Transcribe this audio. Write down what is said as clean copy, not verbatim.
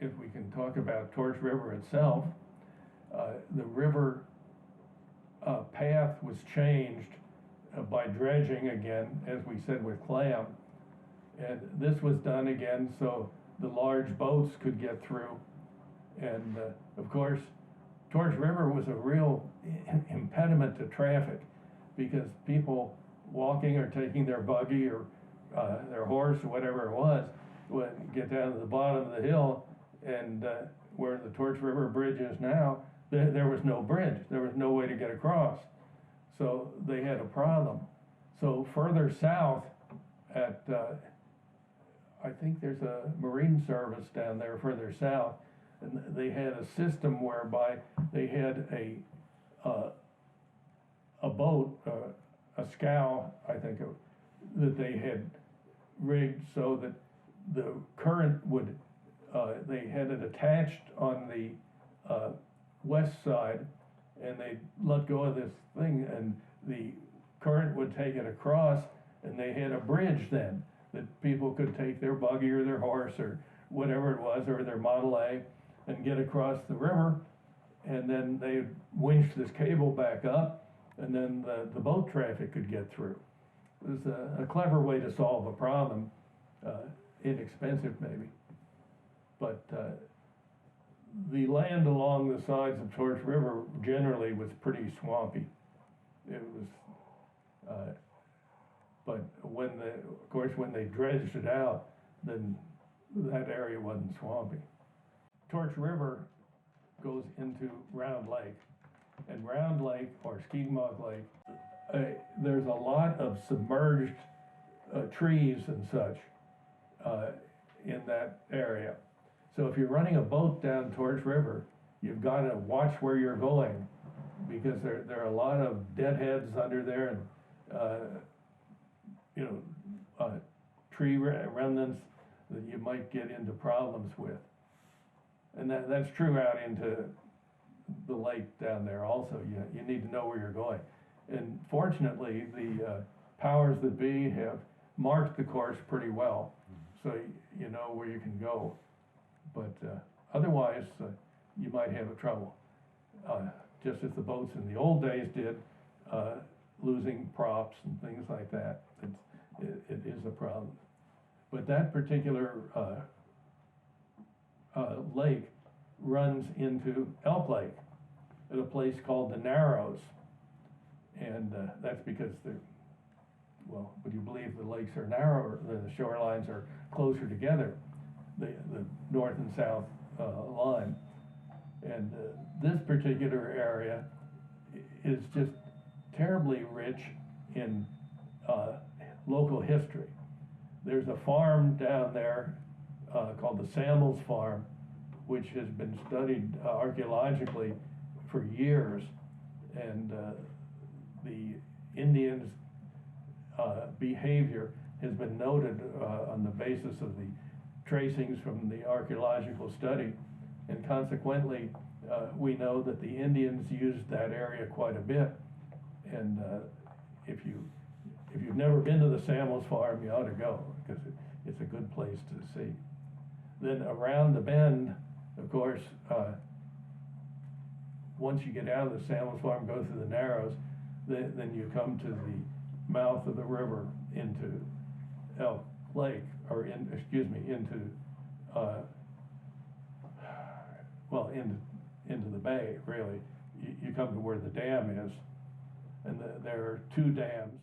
if we can talk about Torch River itself, the river path was changed by dredging again, as we said with clam. And this was done again so the large boats could get through. And of course, Torch River was a real impediment to traffic because people walking or taking their buggy or their horse or whatever it was would get down to the bottom of the hill, and where the Torch River Bridge is now, there was no bridge. There was no way to get across. So they had a problem. So further south at, I think there's a Marine Service down there further south, and they had a system whereby they had a boat, a scow, I think, that they had rigged so that the current would, they had it attached on the west side, and they let go of this thing, and the current would take it across, and they had a bridge then that people could take their buggy or their horse or whatever it was, or their Model A, and get across the river, and then they winched this cable back up, and then the boat traffic could get through. It was a clever way to solve a problem, inexpensive maybe. But the land along the sides of Torch River generally was pretty swampy. It was, but when of course, when they dredged it out, then that area wasn't swampy. Torch River goes into Round Lake, and Round Lake, or Skigmog Lake, there's a lot of submerged trees and such in that area. So if you're running a boat down Torch River, you've got to watch where you're going, because there are a lot of deadheads under there, and tree remnants that you might get into problems with. And that's true out into the lake down there also. You need to know where you're going. And fortunately, the powers that be have marked the course pretty well, so you know where you can go. But otherwise, you might have trouble, just as the boats in the old days did, losing props and things like that. It is a problem. But that particular lake runs into Elk Lake at a place called the Narrows. And that's because well, would you believe the lakes are narrower, the shorelines are closer together, the north and south line. And this particular area is just terribly rich in local history. There's a farm down there called the Samuels Farm, which has been studied archaeologically for years, and the Indians' behavior has been noted on the basis of the tracings from the archaeological study, and consequently we know that the Indians used that area quite a bit. And if you've never been to the Samuels Farm, you ought to go, because it's a good place to see. Then around the bend, of course, once you get out of the Samuels Farm, go through the Narrows, then you come to the mouth of the river into Elk Lake, or into well, into the bay, really. You come to where the dam is, and there are two dams.